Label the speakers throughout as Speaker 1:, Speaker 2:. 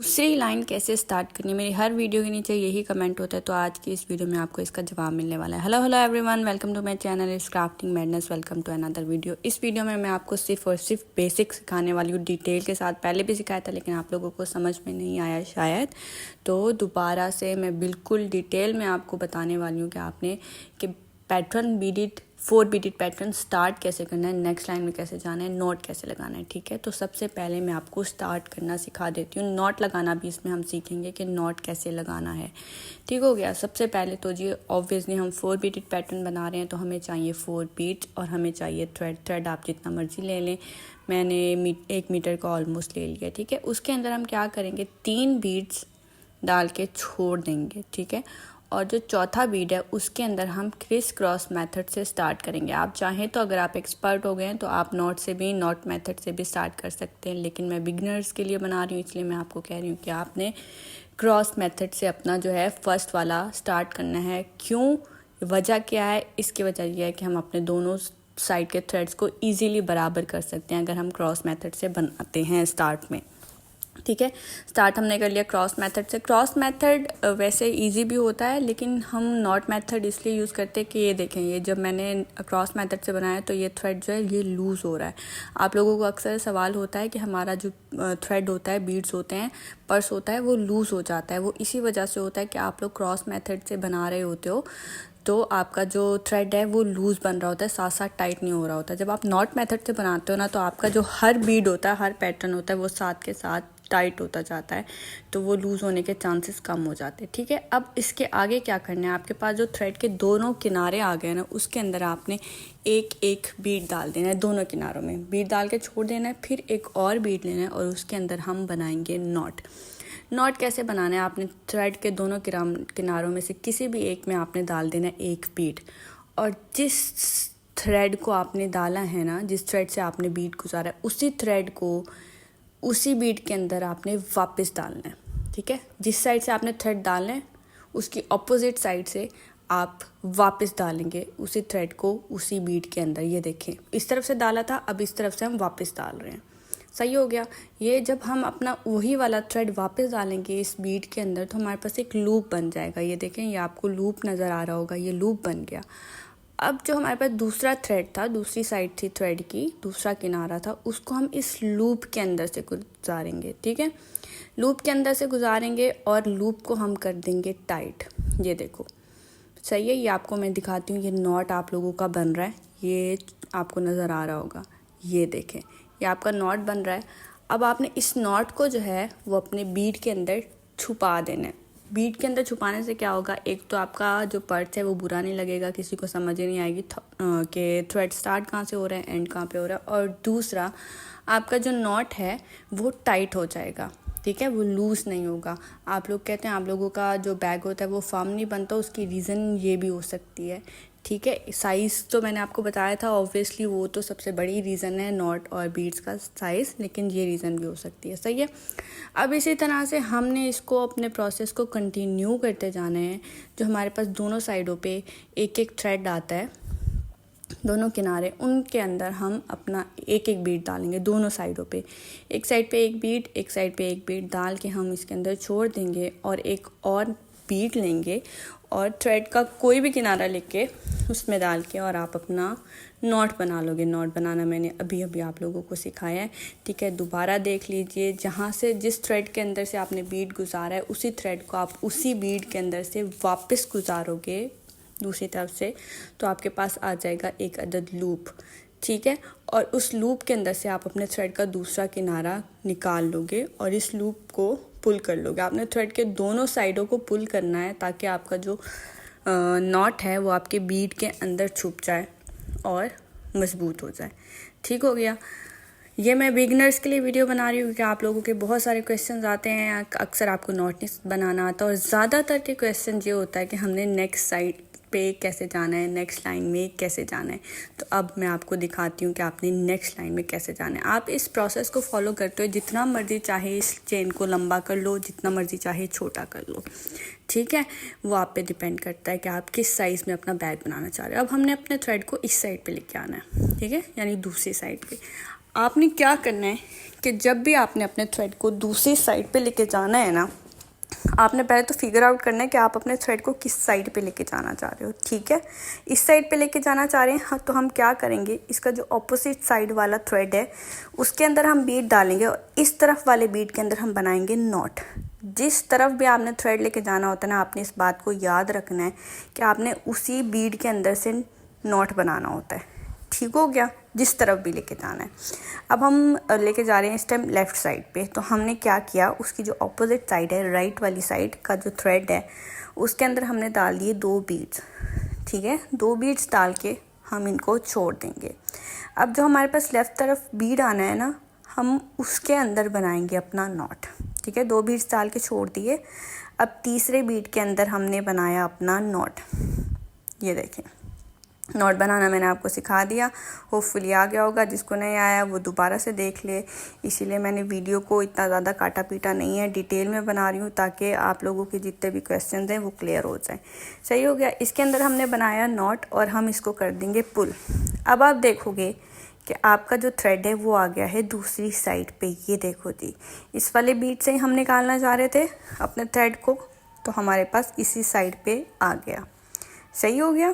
Speaker 1: दूसरी लाइन कैसे स्टार्ट करनी है, मेरी हर वीडियो के नीचे यही कमेंट होता है। तो आज की इस वीडियो में आपको इसका जवाब मिलने वाला है। Hello everyone, welcome to my channel it's crafting madness. Welcome to another video. इस वीडियो में मैं आपको सिर्फ और सिर्फ बेसिक सिखाने वाली हूँ, डिटेल के साथ। पहले भी सिखाया था लेकिन आप लोगों को समझ में नहीं आया शायद, तो दोबारा से मैं बिल्कुल डिटेल में आपको बताने वाली हूँ कि आपने कि पैटर्न बीडिट 4 बीडिट पैटर्न स्टार्ट कैसे करना है, नेक्स्ट लाइन में कैसे जाना है, नॉट कैसे लगाना है। ठीक है, तो सबसे पहले मैं आपको स्टार्ट करना सिखा देती हूँ। नॉट लगाना भी इसमें हम सीखेंगे कि नॉट कैसे लगाना है। ठीक हो गया। सबसे पहले तो जी ऑब्वियसली हम 4 बीडिट पैटर्न बना रहे हैं, तो हमें चाहिए 4 बीट और हमें चाहिए थ्रेड आप जितना मर्जी ले लें। मैंने 1 मीटर का ऑलमोस्ट ले लिया। ठीक है, उसके अंदर हम क्या करेंगे, 3 बीड्स डाल के छोड़ देंगे। ठीक है, और जो चौथा बीड है उसके अंदर हम क्रिस क्रॉस मेथड से स्टार्ट करेंगे। आप चाहें तो, अगर आप एक्सपर्ट हो गए हैं तो आप नॉट मेथड से भी स्टार्ट कर सकते हैं, लेकिन मैं बिगनर्स के लिए बना रही हूँ, इसलिए मैं आपको कह रही हूँ कि आपने क्रॉस मेथड से अपना जो है फर्स्ट वाला स्टार्ट करना है। क्यों, वजह क्या है? इसकी वजह यह है कि हम अपने दोनों साइड के थ्रेड्स को ईजीली बराबर कर सकते हैं अगर हम क्रॉस मेथड से बनाते हैं स्टार्ट में। ठीक है, स्टार्ट हमने कर लिया क्रॉस मेथड से। क्रॉस मेथड वैसे इजी भी होता है, लेकिन हम नॉट मेथड इसलिए यूज़ करते हैं कि ये देखें, ये जब मैंने क्रॉस मेथड से बनाया तो ये थ्रेड जो है ये लूज़ हो रहा है। आप लोगों को अक्सर सवाल होता है कि हमारा जो थ्रेड होता है, बीड्स होते हैं, पर्स होता है, वो लूज़ हो जाता है। वो इसी वजह से होता है कि आप लोग क्रॉस मेथड से बना रहे होते हो तो आपका जो थ्रेड है वो लूज़ बन रहा होता है, साथ साथ टाइट नहीं हो रहा होता। जब आप नॉट मेथड से बनाते हो ना, तो आपका जो हर बीड होता है, हर पैटर्न होता है, वो साथ के साथ टाइट होता जाता है, तो वो लूज़ होने के चांसेस कम हो जाते हैं। ठीक है, अब इसके आगे क्या करना है, आपके पास जो थ्रेड के दोनों किनारे आ गए ना, उसके अंदर आपने एक एक बीड डाल देना है। दोनों किनारों में बीड डाल के छोड़ देना है, फिर एक और बीड लेना है और उसके अंदर हम बनाएंगे नॉट। नॉट कैसे बनाना है, आपने थ्रेड के दोनों किनारों में से किसी भी एक में आपने डाल देना है एक बीड, और जिस थ्रेड को आपने डाला है ना, जिस थ्रेड से आपने बीड गुजारा है, उसी थ्रेड को उसी बीड के अंदर आपने वापस डालना है। ठीक है, जिस साइड से आपने थ्रेड डालना है उसकी ऑपोजिट साइड से आप वापस डालेंगे उसी थ्रेड को उसी बीड के अंदर। ये देखें, इस तरफ से डाला था, अब इस तरफ से हम वापस डाल रहे हैं। सही हो गया। ये जब हम अपना वही वाला थ्रेड वापस डालेंगे इस बीड के अंदर, तो हमारे पास एक लूप बन जाएगा। ये देखें, ये आपको लूप नज़र आ रहा होगा, ये लूप बन गया। अब जो हमारे पास दूसरा थ्रेड था, दूसरी साइड थी थ्रेड की, दूसरा किनारा था, उसको हम इस लूप के अंदर से गुजारेंगे। ठीक है, लूप के अंदर से गुजारेंगे और लूप को हम कर देंगे टाइट। ये देखो, सही है। ये आपको मैं दिखाती हूँ, ये नॉट आप लोगों का बन रहा है, ये आपको नज़र आ रहा होगा। ये देखें, ये आपका नॉट बन रहा है। अब आपने इस नॉट को जो है वो अपने बीड के अंदर छुपा देना है। बीड के अंदर छुपाने से क्या होगा, एक तो आपका जो पर्स है वो बुरा नहीं लगेगा, किसी को समझ ही नहीं आएगी कि थ्रेड स्टार्ट कहाँ से हो रहा है, एंड कहाँ पे हो रहा है। और दूसरा, आपका जो नॉट है वो टाइट हो जाएगा। ठीक है, वो लूज़ नहीं होगा। आप लोग कहते हैं आप लोगों का जो बैग होता है वो फर्म नहीं बनता, उसकी रीज़न ये भी हो सकती है। ठीक है, साइज़ तो मैंने आपको बताया था, ऑब्वियसली वो तो सबसे बड़ी रीज़न है नॉट और बीड्स का साइज़, लेकिन ये रीज़न भी हो सकती है। सही है। अब इसी तरह से हमने इसको अपने प्रोसेस को कंटिन्यू करते जाना है। जो हमारे पास दोनों साइडों पे एक एक थ्रेड आता है, दोनों किनारे, उनके अंदर हम अपना एक एक बीट डालेंगे दोनों साइडों पे। एक साइड पे एक बीट, एक साइड पे एक बीट डाल के हम इसके अंदर छोड़ देंगे और एक और बीट लेंगे और थ्रेड का कोई भी किनारा लेके उसमें डाल के और आप अपना नॉट बना लोगे। नॉट बनाना मैंने अभी अभी आप लोगों को सिखाया है। ठीक है, दोबारा देख लीजिए। जहाँ से जिस थ्रेड के अंदर से आपने बीट गुजारा है, उसी थ्रेड को आप उसी बीट के अंदर से वापस गुजारोगे दूसरी तरफ से, तो आपके पास आ जाएगा एक अदद लूप। ठीक है, और उस लूप के अंदर से आप अपने थ्रेड का दूसरा किनारा निकाल लोगे और इस लूप को पुल कर लोगे। आपने थ्रेड के दोनों साइडों को पुल करना है ताकि आपका जो नॉट है वो आपके बीड के अंदर छुप जाए और मजबूत हो जाए। ठीक हो गया। ये मैं बिगनर्स के लिए वीडियो बना रही हूँ क्योंकि आप लोगों के बहुत सारे क्वेश्चंस आते हैं, अक्सर आपको नॉट नहीं बनाना आता, और ज़्यादातर के क्वेश्चन ये होता है कि हमने नेक्स्ट साइड पे कैसे जाना है, नेक्स्ट लाइन में कैसे जाना है। तो अब मैं आपको दिखाती हूँ कि आपने नेक्स्ट लाइन में कैसे जाना है। आप इस प्रोसेस को फॉलो करते हो, जितना मर्जी चाहे इस चेन को लंबा कर लो, जितना मर्जी चाहे छोटा कर लो। ठीक है, वो आप पे डिपेंड करता है कि आप किस साइज़ में अपना बैग बनाना चाह रहे हो। अब हमने अपने थ्रेड को इस साइड पे लेके आना है। ठीक है, यानी दूसरी साइड पे। आपने क्या करना है कि जब भी आपने अपने थ्रेड को दूसरी साइड पे लेके जाना है ना, आपने पहले तो फिगर आउट करना है कि आप अपने थ्रेड को किस साइड पे लेके जाना चाह रहे हो। ठीक है, इस साइड पे लेके जाना चाह रहे हैं हाँ, तो हम क्या करेंगे, इसका जो ऑपोजिट साइड वाला थ्रेड है उसके अंदर हम बीड डालेंगे और इस तरफ वाले बीड के अंदर हम बनाएंगे नॉट। जिस तरफ भी आपने थ्रेड लेके जाना होता है ना, आपने इस बात को याद रखना है कि आपने उसी बीड के अंदर से नॉट बनाना होता है। ठीक हो गया, जिस तरफ भी लेके जाना है। अब हम लेके जा रहे हैं इस टाइम लेफ़्ट साइड पे, तो हमने क्या किया, उसकी जो ऑपोजिट साइड है, राइट वाली साइड का जो थ्रेड है उसके अंदर हमने डाल दिए 2 बीड्स। ठीक है, 2 बीड्स डाल के हम इनको छोड़ देंगे। अब जो हमारे पास लेफ़्ट तरफ बीड आना है ना, हम उसके अंदर बनाएंगे अपना नॉट। ठीक है, 2 बीड्स डाल के छोड़ दिए। अब तीसरे बीड के अंदर हमने बनाया अपना नॉट। ये देखें, नॉट बनाना मैंने आपको सिखा दिया, होपफुली आ गया होगा। जिसको नहीं आया वो दोबारा से देख ले। इसीलिए मैंने वीडियो को इतना ज़्यादा काटा पीटा नहीं है, डिटेल में बना रही हूँ ताकि आप लोगों के जितने भी क्वेश्चन हैं वो क्लियर हो जाए। सही हो गया, इसके अंदर हमने बनाया नॉट और हम इसको कर देंगे पुल। अब आप देखोगे कि आपका जो थ्रेड है वो आ गया है दूसरी साइड पे। ये देखो जी, इस वाले बीट से ही हम निकालना चाह रहे थे अपने थ्रेड को, तो हमारे पास इसी साइड पे आ गया। सही हो गया।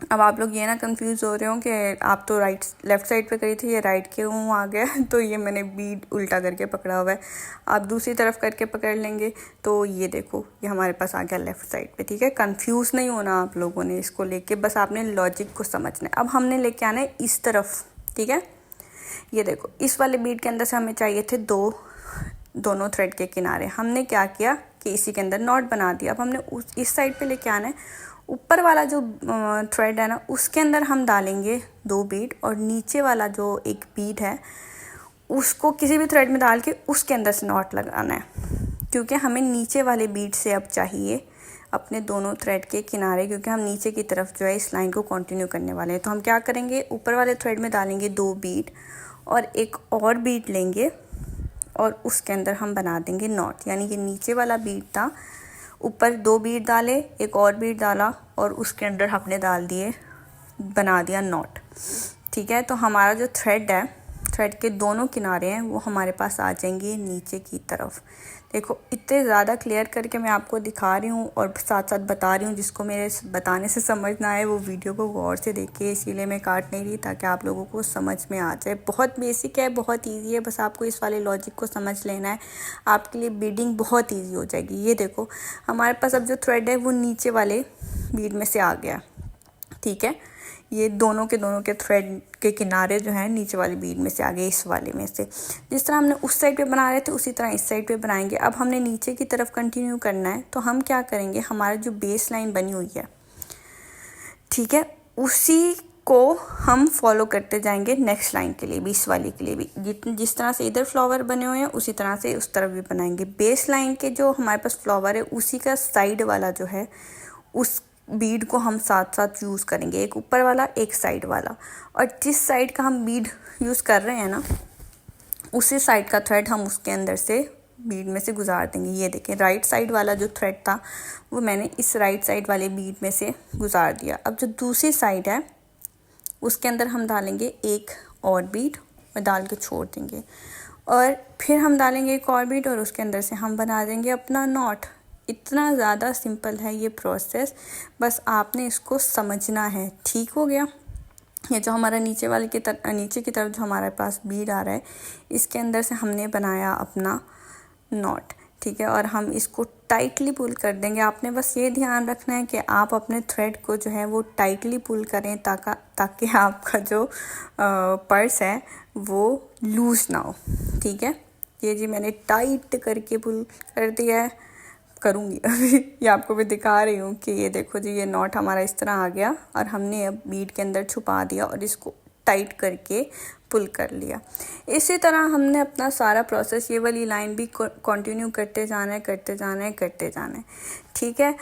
Speaker 1: अब आप लोग ये ना कंफ्यूज हो रहे हो कि आप तो लेफ़्ट साइड पे करी थी, ये राइट क्यों आ गया तो ये मैंने बीड उल्टा करके पकड़ा हुआ है। आप दूसरी तरफ करके पकड़ लेंगे तो ये देखो, ये हमारे पास आ गया लेफ़्ट साइड पे। ठीक है, कंफ्यूज नहीं होना आप लोगों ने इसको लेके, बस आपने लॉजिक को समझना है। अब हमने लेके आना है इस तरफ। ठीक है, ये देखो, इस वाले बीड के अंदर से हमें चाहिए थे दोनों थ्रेड के किनारे। हमने क्या किया कि इसी के अंदर नॉट बना दिया। अब हमने इस साइड पे लेके आना है, ऊपर वाला जो थ्रेड है ना उसके अंदर हम डालेंगे 2 बीड और नीचे वाला जो एक बीड है उसको किसी भी थ्रेड में डाल के उसके अंदर से नॉट लगाना है, क्योंकि हमें नीचे वाले बीड से अब चाहिए अपने दोनों थ्रेड के किनारे, क्योंकि हम नीचे की तरफ जो है इस लाइन को कंटिन्यू करने वाले हैं। तो हम क्या करेंगे, ऊपर वाले थ्रेड में डालेंगे 2 बीड और एक और बीड लेंगे और उसके अंदर हम बना देंगे नॉट। यानी कि नीचे वाला बीड था, ऊपर 2 बीड डाले, एक और बीड डाला और उसके अंदर हमने डाल दिए, बना दिया नॉट। ठीक है, तो हमारा जो थ्रेड है, थ्रेड के दोनों किनारे हैं वो हमारे पास आ जाएंगे नीचे की तरफ। देखो, इतने ज़्यादा क्लियर करके मैं आपको दिखा रही हूँ और साथ साथ बता रही हूँ। जिसको मेरे बताने से समझ ना आए वो वीडियो को गौर से देखिए, इसीलिए मैं काट नहीं रही ताकि आप लोगों को समझ में आ जाए। बहुत बेसिक है, बहुत ईजी है, बस आपको इस वाले लॉजिक को समझ लेना है, आपके लिए बीडिंग बहुत ईजी हो जाएगी। ये देखो, हमारे पास अब जो थ्रेड है वो नीचे वाले बीड में से आ गया। ठीक है, ये दोनों के थ्रेड के किनारे जो हैं नीचे वाली बीड में से आ गए, इस वाले में से। जिस तरह हमने उस साइड पे बना रहे थे उसी तरह इस साइड पे बनाएंगे। अब हमने नीचे की तरफ कंटिन्यू करना है, तो हम क्या करेंगे, हमारा जो बेस लाइन बनी हुई है, ठीक है, उसी को हम फॉलो करते जाएंगे नेक्स्ट लाइन के लिए भी, इस वाली के लिए भी। जिस तरह से इधर फ्लावर बने हुए हैं उसी तरह से उस तरफ भी बनाएंगे। बेस लाइन के जो हमारे पास फ्लावर है उसी का साइड वाला जो है उस बीड को हम साथ साथ यूज़ करेंगे, एक ऊपर वाला एक साइड वाला। और जिस साइड का हम बीड यूज़ कर रहे हैं ना, उसी साइड का थ्रेड हम उसके अंदर से बीड में से गुजार देंगे। ये देखें, राइट साइड वाला जो थ्रेड था वो मैंने इस राइट साइड वाले बीड में से गुजार दिया। अब जो दूसरी साइड है उसके अंदर हम डालेंगे एक और बीड और डाल के छोड़ देंगे, और फिर हम डालेंगे एक और बीड और उसके अंदर से हम बना देंगे अपना नॉट। इतना ज़्यादा सिंपल है ये प्रोसेस, बस आपने इसको समझना है। ठीक हो गया। ये जो हमारा नीचे की तरफ जो हमारे पास बीड आ रहा है, इसके अंदर से हमने बनाया अपना नॉट। ठीक है, और हम इसको टाइटली पुल कर देंगे। आपने बस ये ध्यान रखना है कि आप अपने थ्रेड को जो है वो टाइटली पुल करें ताकि आपका जो पर्स है वो लूज़ ना हो। ठीक है, ये जी मैंने टाइट करके पुल कर दिया है, करूँगी अभी। ये आपको भी दिखा रही हूँ कि ये देखो जी, ये नॉट हमारा इस तरह आ गया और हमने अब बीड के अंदर छुपा दिया और इसको टाइट करके पुल कर लिया। इसी तरह हमने अपना सारा प्रोसेस, ये वाली लाइन भी कंटिन्यू करते जाना है। ठीक है,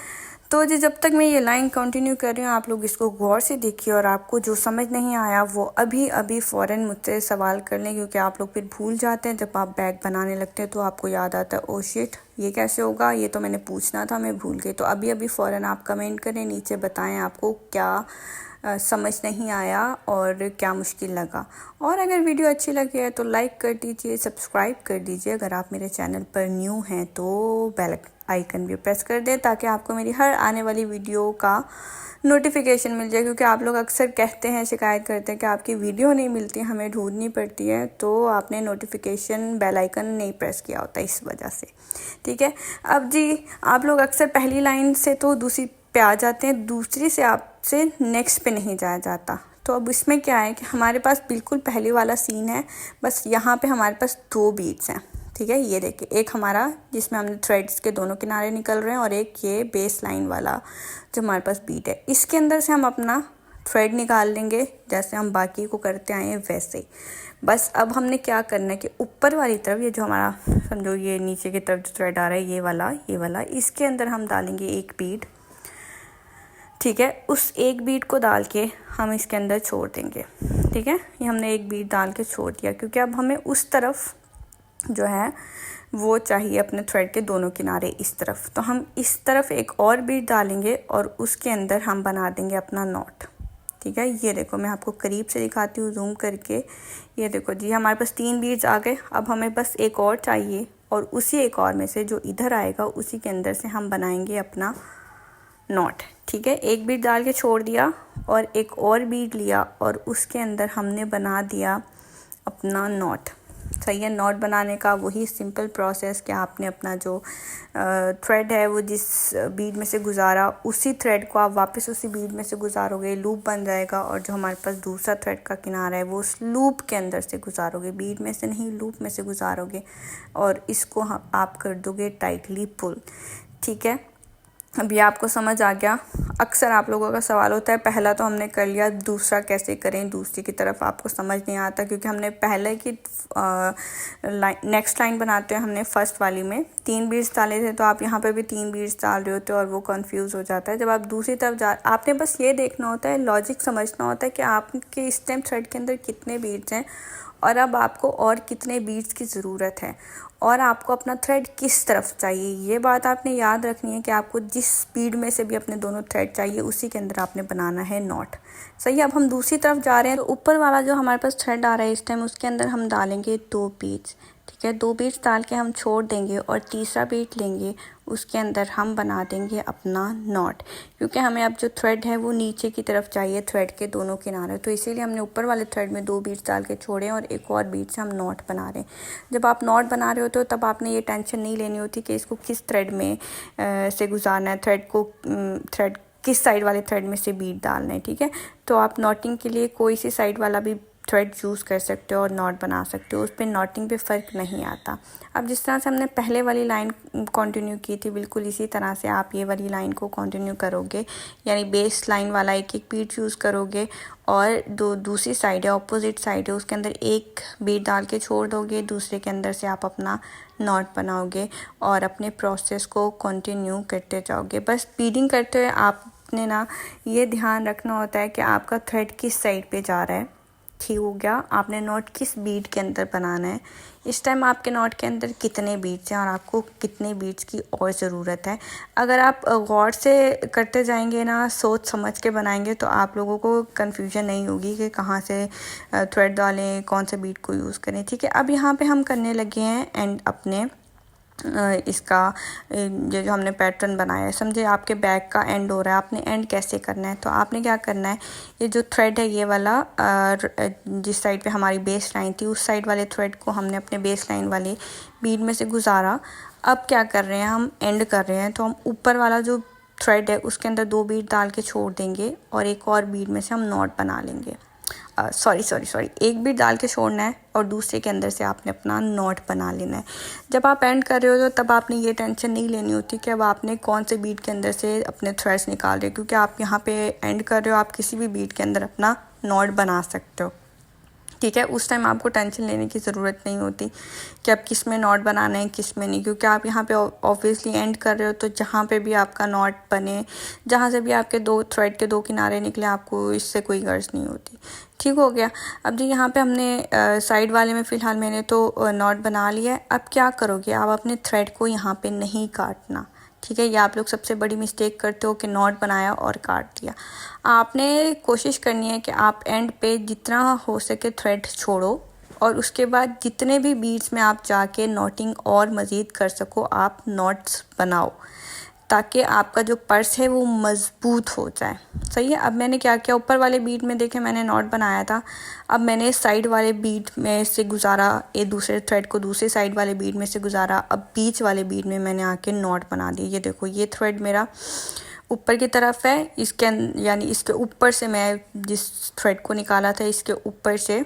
Speaker 1: तो जी जब तक मैं ये लाइन कंटिन्यू कर रही हूँ आप लोग इसको गौर से देखिए, और आपको जो समझ नहीं आया वो अभी फ़ौरन मुझसे सवाल कर लें, क्योंकि आप लोग फिर भूल जाते हैं। जब आप बैग बनाने लगते हैं तो आपको याद आता है, ओ शिट ये कैसे होगा, ये तो मैंने पूछना था, मैं भूल गई। तो अभी फ़ौरन आप कमेंट करें, नीचे बताएं आपको क्या समझ नहीं आया और क्या मुश्किल लगा। और अगर वीडियो अच्छी लगी है तो लाइक कर दीजिए, सब्सक्राइब कर दीजिए। अगर आप मेरे चैनल पर न्यू हैं तो बेल आइकन भी प्रेस कर दें ताकि आपको मेरी हर आने वाली वीडियो का नोटिफिकेशन मिल जाए, क्योंकि आप लोग अक्सर कहते हैं, शिकायत करते हैं कि आपकी वीडियो नहीं मिलती, हमें ढूंढनी पड़ती है, तो आपने नोटिफिकेशन बेल आइकन नहीं प्रेस किया होता इस वजह से। ठीक है, अब जी आप लोग अक्सर पहली लाइन से तो दूसरी पे आ जाते हैं, दूसरी से आपसे नेक्स्ट पे नहीं जाया जाता। तो अब इसमें क्या है कि हमारे पास बिल्कुल पहले वाला सीन है, बस यहाँ पे हमारे पास 2 बीट्स हैं। ठीक है, ये देखिए, एक हमारा जिसमें हमने थ्रेड्स के दोनों किनारे निकल रहे हैं और एक ये बेस लाइन वाला जो हमारे पास बीट है, इसके अंदर से हम अपना थ्रेड निकाल लेंगे जैसे हम बाकी को करते आए हैं वैसे ही। बस अब हमने क्या करना है कि ऊपर वाली तरफ, ये जो हमारा समझो ये नीचे की तरफ जो थ्रेड आ रहा है ये वाला इसके अंदर हम डालेंगे एक बीट। ठीक है, उस एक बीट को डाल के हम इसके अंदर छोड़ देंगे। ठीक है, ये हमने एक बीट डाल के छोड़ दिया, क्योंकि अब हमें उस तरफ जो है वो चाहिए अपने थ्रेड के दोनों किनारे इस तरफ। तो हम इस तरफ एक और बीट डालेंगे और उसके अंदर हम बना देंगे अपना नॉट। ठीक है, ये देखो मैं आपको करीब से दिखाती हूँ जूम करके। ये देखो जी, हमारे पास 3 बीट्स आ गए। अब हमें बस एक और चाहिए और उसी एक और में से जो इधर आएगा उसी के अंदर से हम बनाएंगे अपना नॉट। ठीक है, एक बीट डाल के छोड़ दिया और एक और बीट लिया और उसके अंदर हमने बना दिया अपना नॉट। सही है, नॉट बनाने का वही सिंपल प्रोसेस कि आपने अपना जो थ्रेड है वो जिस बीड में से गुजारा उसी थ्रेड को आप वापस उसी बीड में से गुजारोगे, लूप बन जाएगा। और जो हमारे पास दूसरा थ्रेड का किनारा है वो उस लूप के अंदर से गुजारोगे, बीड में से नहीं लूप में से गुजारोगे और इसको आप कर दोगे टाइटली पुल। ठीक है, अभी आपको समझ आ गया। अक्सर आप लोगों का सवाल होता है पहला तो हमने कर लिया, दूसरा कैसे करें, दूसरी की तरफ आपको समझ नहीं आता, क्योंकि हमने पहले की नेक्स्ट लाइन बनाते हैं हमने फर्स्ट वाली में 3 बीट्स डाले थे, तो आप यहाँ पे भी 3 बीट्स डाल रहे होते हो और वो कंफ्यूज हो जाता है। जब आप दूसरी तरफ आपने बस ये देखना होता है, लॉजिक समझना होता है कि आपके इस टाइम थ्रेड के अंदर कितने बीट्स हैं और अब आपको और कितने बीट्स की ज़रूरत है और आपको अपना थ्रेड किस तरफ चाहिए। ये बात आपने याद रखनी है कि आपको जिस स्पीड में से भी अपने दोनों थ्रेड चाहिए उसी के अंदर आपने बनाना है नॉट। सही है, अब हम दूसरी तरफ जा रहे हैं, तो ऊपर वाला जो हमारे पास थ्रेड आ रहा है इस टाइम उसके अंदर हम डालेंगे 2 बीट्स। ठीक है, 2 बीट्स डाल के हम छोड़ देंगे और तीसरा बीट लेंगे, उसके अंदर हम बना देंगे अपना नॉट, क्योंकि हमें अब जो थ्रेड है वो नीचे की तरफ चाहिए थ्रेड के दोनों किनारे, तो इसीलिए हमने ऊपर वाले थ्रेड में 2 बीट्स डाल के छोड़े और एक और बीट से हम नॉट बना रहे हैं। जब आप नॉट बना रहे होते हो तब आपने ये टेंशन नहीं लेनी होती कि इसको किस थ्रेड में से गुजारना है, थ्रेड किस साइड वाले थ्रेड में से बीट डालना है। ठीक है, तो आप नॉटिंग के लिए कोई सी साइड वाला भी थ्रेड चूज़ कर सकते हो और नॉट बना सकते हो, उस पर नॉटिंग पे फ़र्क नहीं आता। अब जिस तरह से हमने पहले वाली लाइन कंटिन्यू की थी बिल्कुल इसी तरह से आप ये वाली लाइन को कंटिन्यू करोगे, यानी बेस लाइन वाला एक एक बीट चूज़ करोगे और दूसरी साइड है, ऑपोजिट साइड है, उसके अंदर एक बीट डाल के छोड़ दोगे, दूसरे के अंदर से आप अपना नॉट बनाओगे और अपने प्रोसेस को कंटिन्यू करते जाओगे। बस बीडिंग करते हुए आपने ना ये ध्यान रखना होता है कि आपका थ्रेड किस साइड पे जा रहा है। ठीक हो गया, आपने नॉट किस बीट के अंदर बनाना है, इस टाइम आपके नॉट के अंदर कितने बीट्स हैं और आपको कितने बीट्स की और ज़रूरत है। अगर आप गौर से करते जाएंगे ना, सोच समझ के बनाएंगे, तो आप लोगों को कन्फ्यूजन नहीं होगी कि कहाँ से थ्रेड डालें, कौन से बीट को यूज़ करें। ठीक है, अब यहाँ पे हम करने लगे हैं एंड अपने इसका जो हमने पैटर्न बनाया है, समझे आपके बैक का एंड हो रहा है, आपने एंड कैसे करना है। तो आपने क्या करना है, ये जो थ्रेड है ये वाला जिस साइड पे हमारी बेस लाइन थी उस साइड वाले थ्रेड को हमने अपने बेस लाइन वाले बीड में से गुजारा। अब क्या कर रहे हैं, हम एंड कर रहे हैं, तो हम ऊपर वाला जो थ्रेड है उसके अंदर 2 बीट डाल के छोड़ देंगे और एक और बीड में से हम नॉट बना लेंगे। सॉरी एक बीट डाल के छोड़ना है और दूसरे के अंदर से आपने अपना नॉट बना लेना है। जब आप एंड कर रहे हो तो तब आपने ये टेंशन नहीं लेनी होती कि अब आपने कौन से बीट के अंदर से अपने थ्रेड्स निकाल रहे हो, क्योंकि आप यहाँ पे एंड कर रहे हो, आप किसी भी बीट के अंदर अपना नॉट बना सकते हो। ठीक है, उस टाइम आपको टेंशन लेने की ज़रूरत नहीं होती कि अब किस में नॉट बनाना है किस में नहीं, क्योंकि आप यहाँ पे ऑब्वियसली एंड कर रहे हो, तो जहाँ पे भी आपका नॉट बने, जहाँ से भी आपके 2 थ्रेड के 2 किनारे निकले, आपको इससे कोई गर्ज नहीं होती। ठीक हो गया। अब जी यहाँ पे हमने साइड वाले में फ़िलहाल मैंने तो नॉट बना लिया है। अब क्या करोगे, आप अपने थ्रेड को यहाँ पे नहीं काटना। ठीक है। या आप लोग सबसे बड़ी मिस्टेक करते हो कि नॉट बनाया और काट दिया। आपने कोशिश करनी है कि आप एंड पे जितना हो सके थ्रेड छोड़ो और उसके बाद जितने भी बीड्स में आप जाके नॉटिंग और मज़ीद कर सको आप नॉट्स बनाओ, ताकि आपका जो पर्स है वो मज़बूत हो जाए। सही है। अब मैंने क्या किया, ऊपर वाले बीड में देखें मैंने नॉट बनाया था, अब मैंने साइड वाले बीड में से गुजारा, ये दूसरे थ्रेड को दूसरे साइड वाले बीड में से गुजारा, अब बीच वाले बीड में मैंने आके नॉट बना दिया। ये देखो ये थ्रेड मेरा ऊपर की तरफ है, इसके यानी इसके ऊपर से मैं जिस थ्रेड को निकाला था इसके ऊपर से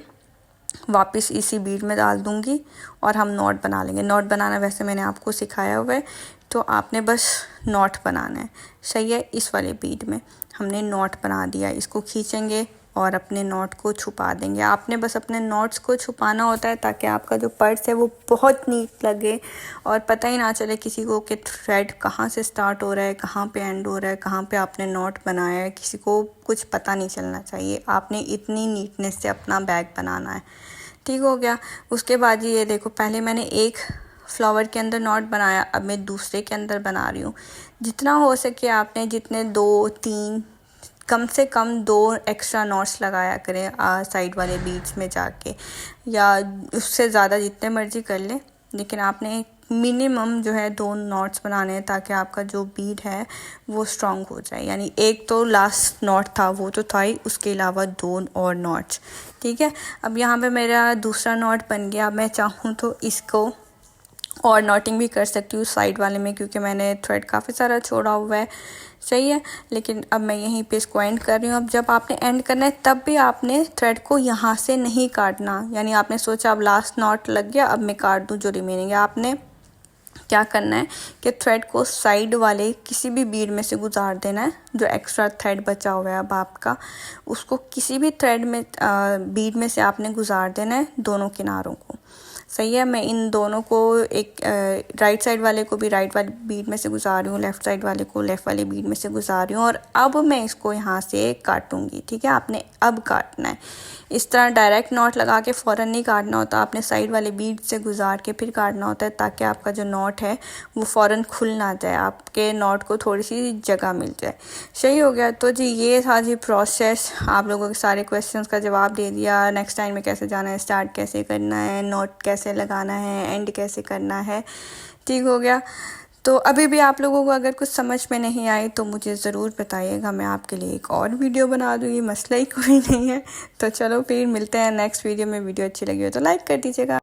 Speaker 1: वापस इसी बीड में डाल दूंगी और हम नॉट बना लेंगे। नॉट बनाना वैसे मैंने आपको सिखाया हुआ है, तो आपने बस नॉट बनाना है। सही है। इस वाले बीड में हमने नॉट बना दिया, इसको खींचेंगे और अपने नॉट को छुपा देंगे। आपने बस अपने नॉट्स को छुपाना होता है ताकि आपका जो पर्स है वो बहुत नीट लगे और पता ही ना चले किसी को कि थ्रेड कहाँ से स्टार्ट हो रहा है, कहाँ पे एंड हो रहा है, कहाँ पे आपने नॉट बनाया है, किसी को कुछ पता नहीं चलना चाहिए। आपने इतनी नीटनेस से अपना बैग बनाना है। ठीक हो गया। उसके बाद ये देखो, पहले मैंने एक फ्लावर के अंदर नॉट बनाया, अब मैं दूसरे के अंदर बना रही हूँ। जितना हो सके आपने जितने 2-3 कम से कम 2 एक्स्ट्रा नॉट्स लगाया करें साइड वाले बीड्स में जाके, या उससे ज़्यादा जितने मर्जी कर लें, लेकिन आपने मिनिमम जो है 2 नॉट्स बनाने हैं ताकि आपका जो बीड है वो स्ट्रॉन्ग हो जाए। यानी एक तो लास्ट नॉट था वो तो था ही, उसके अलावा 2 और नॉट्स। ठीक है। अब यहाँ पे मेरा दूसरा नॉट बन गया। मैं चाहूँ तो इसको और नॉटिंग भी कर सकती हूँ साइड वाले में, क्योंकि मैंने थ्रेड काफ़ी सारा छोड़ा हुआ है। सही है। लेकिन अब मैं यहीं पे इसको एंड कर रही हूँ। अब जब आपने एंड करना है तब भी आपने थ्रेड को यहाँ से नहीं काटना। यानी आपने सोचा अब लास्ट नॉट लग गया, अब मैं काट दूँ जो रिमेनिंग है। आपने क्या करना है कि थ्रेड को साइड वाले किसी भी बीड में से गुजार देना है। जो एक्स्ट्रा थ्रेड बचा हुआ है अब आपका, उसको किसी भी थ्रेड में बीड में से आपने गुजार देना है, दोनों किनारों को। सही है। मैं इन दोनों को एक राइट साइड वाले को भी राइट वाले बीड में से गुजार रही हूँ, लेफ़्ट साइड वाले को लेफ़्ट वाले बीड में से गुजार रही हूँ, और अब मैं इसको यहाँ से काटूंगी। ठीक है। आपने अब काटना है। इस तरह डायरेक्ट नॉट लगा के फ़ौरन नहीं काटना होता, आपने साइड वाले बीड से गुजार के फिर काटना होता है, ताकि आपका जो नॉट है वो फ़ौरन खुल ना जाए, आपके नॉट को थोड़ी सी जगह मिल जाए। सही हो गया। तो जी ये था जी प्रोसेस। आप लोगों के सारे क्वेश्चंस का जवाब दे दिया। नेक्स्ट टाइम में कैसे जाना है, स्टार्ट कैसे करना है, नॉट कैसे लगाना है, एंड कैसे करना है। ठीक हो गया। तो अभी भी आप लोगों को अगर कुछ समझ में नहीं आई तो मुझे ज़रूर बताइएगा, मैं आपके लिए एक और वीडियो बना दूँगी, मसला ही कोई नहीं है। तो चलो फिर मिलते हैं नेक्स्ट वीडियो में। वीडियो अच्छी लगी हो तो लाइक कर दीजिएगा।